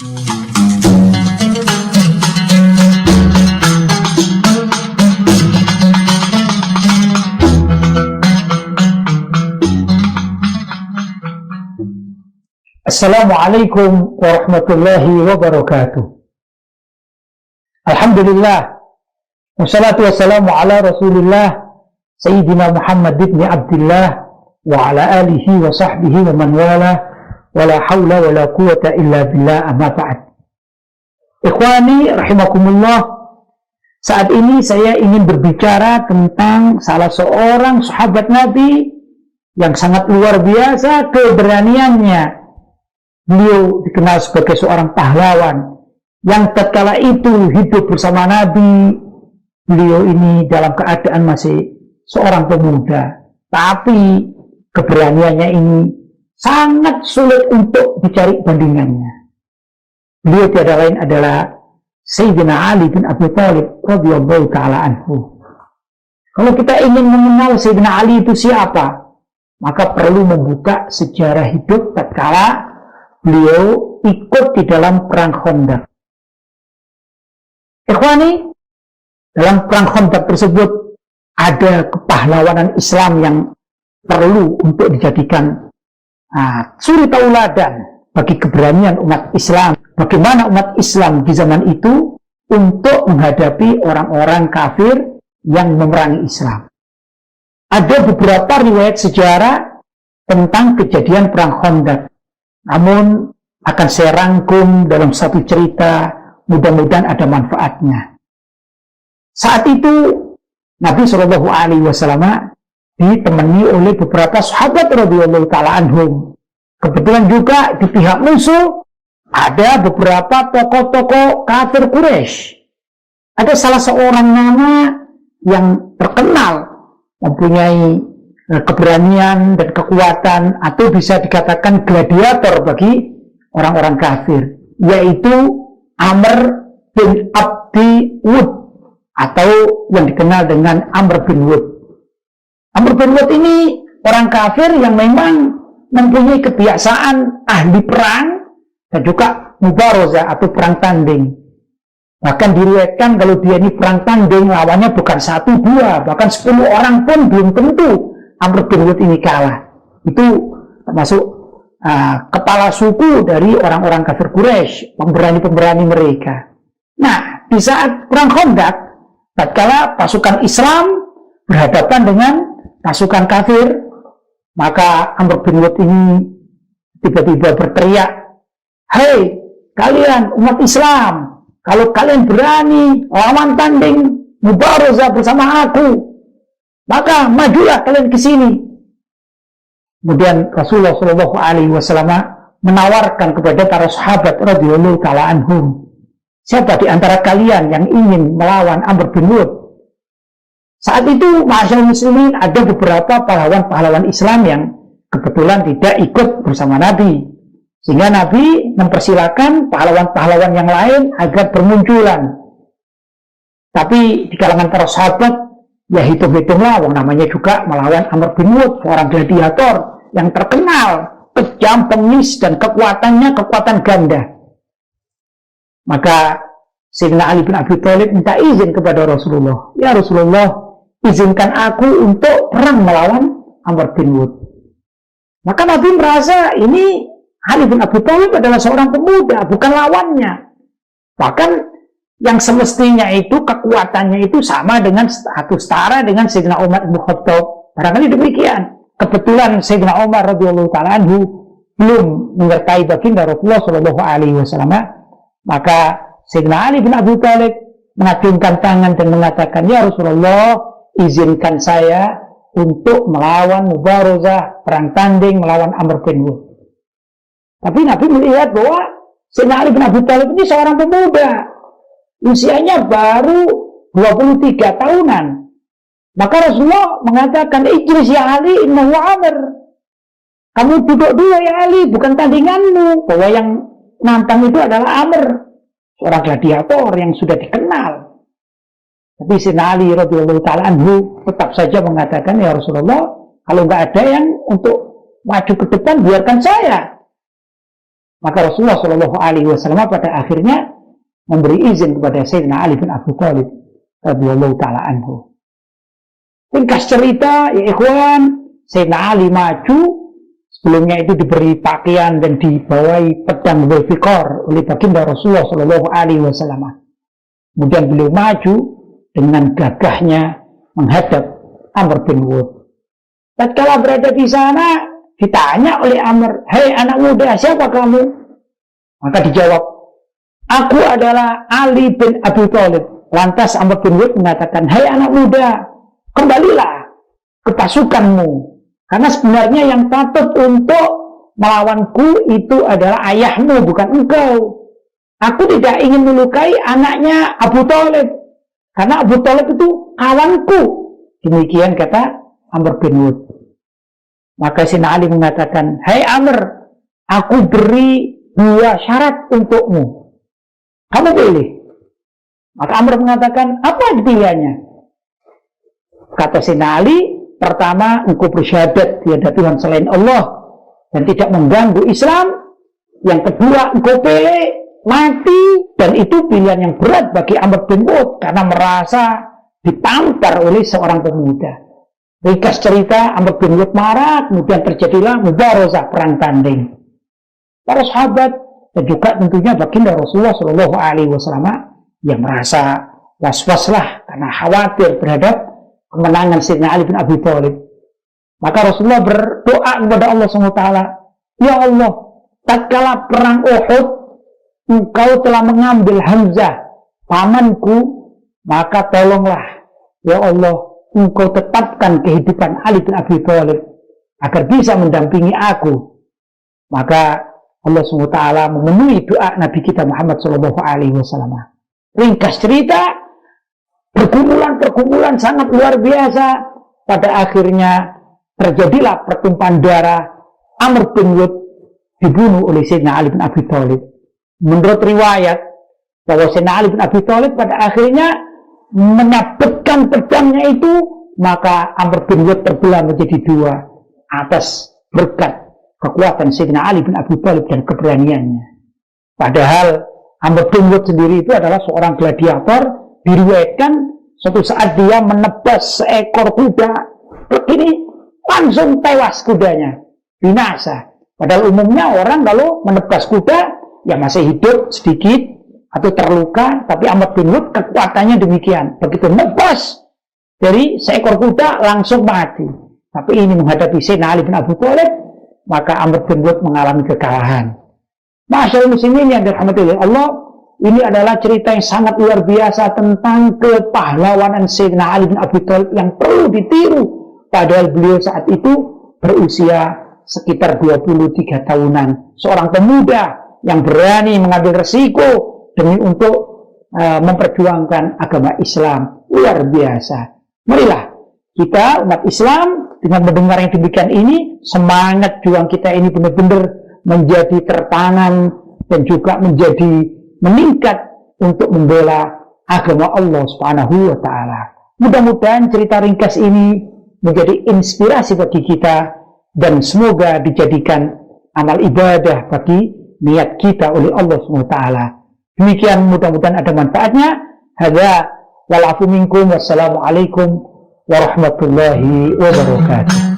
Assalamualaikum warahmatullahi wabarakatuh. Alhamdulillah, wassalatu wassalamu ala rasulillah Sayyidina Muhammad ibn Abdullah wa ala alihi wa sahbihi wa man wala wa la hawla wa la quwata illa billah, amma ba'd. Ikhwani rahimakumullah, saat ini saya ingin berbicara tentang salah seorang sahabat Nabi yang sangat luar biasa keberaniannya. Beliau dikenal sebagai seorang pahlawan yang tatkala itu hidup bersama Nabi. Beliau ini dalam keadaan masih seorang pemuda, tapi keberaniannya ini sangat sulit untuk dicari bandingannya. Beliau tiada lain adalah Sayyidina Ali bin Abi Thalib radhiyallahu ta'ala anhu. Kalau kita ingin mengenal Sayyidina Ali itu siapa, maka perlu membuka sejarah hidup tatkala beliau ikut di dalam perang Khandaq. Ikhwani, dalam perang Khandaq tersebut ada kepahlawanan Islam yang perlu untuk dijadikan suri tauladan bagi keberanian umat Islam. Bagaimana umat Islam di zaman itu untuk menghadapi orang-orang kafir yang memerangi Islam. Ada beberapa riwayat sejarah tentang kejadian perang Khandaq. Namun akan saya rangkum dalam satu cerita, mudah-mudahan ada manfaatnya. Saat itu Nabi Shallallahu Alaihi Wasallam ditemani oleh beberapa sahabat radhiyallahu ta'ala anhum. Kebetulan juga di pihak musuh ada beberapa tokoh-tokoh kafir Quraisy. Ada salah seorang nama yang terkenal mempunyai keberanian dan kekuatan, atau bisa dikatakan gladiator bagi orang-orang kafir, yaitu Amr bin Abdi Wud, atau yang dikenal dengan Amr bin Wud. Amr bin Wud ini orang kafir yang memang mempunyai kebiasaan ahli perang dan juga mubarozah atau perang tanding. Bahkan diriwayatkan kalau dia ini perang tanding, lawannya bukan 1, 2, bahkan 10 orang pun belum tentu Amr bin Wud ini kalah. Itu termasuk kepala suku dari orang-orang kafir Quraisy, pemberani-pemberani mereka. Nah, di saat perang Khandaq, tatkala pasukan Islam berhadapan dengan pasukan kafir, maka Amr bin Wud ini tiba-tiba berteriak, "Hei kalian umat Islam, kalau kalian berani lawan tanding mubarozah bersama aku, maka majulah kalian ke sini." Kemudian Rasulullah Shallallahu Alaihi Wasallam menawarkan kepada para sahabat radhiyallahu ta'ala anhum, siapa di antara kalian yang ingin melawan Amr bin Wud? Saat itu ma'asyiral muslimin, ada beberapa pahlawan-pahlawan Islam yang kebetulan tidak ikut bersama Nabi, sehingga Nabi mempersilahkan pahlawan-pahlawan yang lain agar bermunculan. Tapi di kalangan para sahabat, ya hitung-hitunglah, namanya juga melawan Amr bin Wud, seorang gladiator yang terkenal, kejam, bengis, dan kekuatannya kekuatan ganda. Maka Sayyidina Ali bin Abi Thalib minta izin kepada Rasulullah, "Ya Rasulullah, izinkan aku untuk perang melawan Amr bin Wud." Maka Nabi merasa ini Ali bin Abi Thalib adalah seorang pemuda, bukan lawannya. Bahkan yang semestinya itu kekuatannya itu sama dengan atau setara dengan Sayyidina Umar bin Khattab. Barangkali demikian. Kebetulan Sayyidina Umar radhiyallahu ta'ala anhu belum menyertai baginda Rasulullah Shallallahu Alaihi Wasallam. Maka Sayyidina Ali bin Abi Thalib mengacungkan tangan dan mengatakan, "Ya Rasulullah, izinkan saya untuk melawan mubarozah, perang tanding melawan Amr bin Wud." Tapi Nabi melihat bahwa Sayyidina Ali bin Abi Thalib ini seorang pemuda, usianya baru 23 tahunan. Maka Rasulullah mengatakan, "Ijlis ya Ali, innahu Amr." Kamu duduk dulu ya Ali, bukan tandinganmu. Bahwa yang nantang itu adalah Amr, seorang gladiator yang sudah dikenal. Tapi Sayyidina Ali radhiyallahu ta'ala anhu tetap saja mengatakan, "Ya Rasulullah, kalau nggak ada yang untuk maju ke depan, biarkan saya." Maka Rasulullah Shallallahu Alaihi Wasallam pada akhirnya memberi izin kepada Sayyidina Ali bin Abi Thalib radhiyallahu taala anhu. Ringkas cerita, ya ikhwan, Sayyidina Ali maju. Sebelumnya itu diberi pakaian dan dibawai pedang Dzulfiqar oleh baginda Rasulullah Shallallahu Alaihi Wasallam. Kemudian beliau maju dengan gagahnya menghadap Amr bin Wud. Tatkala berada di sana, ditanya oleh Amr, "Hei anak muda, siapa kamu?" Maka dijawab, "Aku adalah Ali bin Abi Thalib." Lantas Amr bin Wud mengatakan, "Hei anak muda, kembalilah ke pasukanmu. Karena sebenarnya yang patut untuk melawanku itu adalah ayahmu, bukan engkau. Aku tidak ingin melukai anaknya Abu Thalib. Karena Abu Thalib itu kawanku." Demikian kata Amr bin Wud. Maka Sayyidina Ali mengatakan, "Hai Amr, aku beri 2 syarat untukmu. Kamu pilih." Maka Amr mengatakan, "Apa pilihannya?" Kata Sayyidina Ali, "Pertama, engkau bersyahadat tiada Tuhan selain Allah dan tidak mengganggu Islam. Yang kedua, engkau pilih mati." Dan itu pilihan yang berat bagi Amr bin Wud karena merasa ditampar oleh seorang pemuda. Ringkas cerita, Amr bin Wud marah, kemudian terjadilah mubarozah, perang tanding. Para sahabat dan juga tentunya baginda Rasulullah Shallallahu Alaihi Wasallam yang merasa was-was lah karena khawatir terhadap kemenangan Sayyidina Ali bin Abi Thalib. Maka Rasulullah berdoa kepada Allah SWT, "Ya Allah, tatkala perang Uhud, engkau telah mengambil Hamzah, pamanku, maka tolonglah, ya Allah, engkau tetapkan kehidupan Ali bin Abi Thalib agar bisa mendampingi aku." Maka Allah SWT memenuhi doa Nabi kita Muhammad SAW. Ringkas cerita, pergumulan sangat luar biasa. Pada akhirnya terjadilah pertumpahan darah. Amr bin Wud dibunuh oleh Sayyidina Ali bin Abi Thalib. Menurut riwayat bahwa Sayyidina Ali bin Abi Thalib pada akhirnya menyabetkan pedangnya itu, maka Amr bin Wud terbelah menjadi 2 atas berkat kekuatan Sayyidina Ali bin Abi Thalib dan keberaniannya. Padahal Amr bin Wud sendiri itu adalah seorang gladiator. Diriwayatkan suatu saat dia menebas seekor kuda, begini langsung tewas kudanya, binasa. Padahal umumnya orang kalau menebas kuda ya masih hidup sedikit atau terluka, tapi Amr bin Wud kekuatannya demikian, begitu nebas dari seekor kuda langsung mati. Tapi ini menghadapi Sayyidina Ali bin Abi Thalib, maka Amr bin Wud mengalami kekalahan. Masyaallah muslimin yang dirahmati oleh Allah, ini adalah cerita yang sangat luar biasa tentang kepahlawanan Sayyidina Ali bin Abi Thalib yang perlu ditiru. Padahal beliau saat itu berusia sekitar 23 tahunan. Seorang pemuda yang berani mengambil resiko demi untuk memperjuangkan agama Islam. Luar biasa. Marilah kita umat Islam dengan mendengar yang demikian ini, semangat juang kita ini benar-benar menjadi tertanam dan juga menjadi meningkat untuk membela agama Allah Subhanahu wa taala. Mudah-mudahan cerita ringkas ini menjadi inspirasi bagi kita dan semoga dijadikan amal ibadah bagi niat kita oleh Allah Subhanahu wa taala. Demikian, mudah-mudahan ada manfaatnya. Hadza wal afu minkum, wassalamualaikum warahmatullahi wabarakatuh.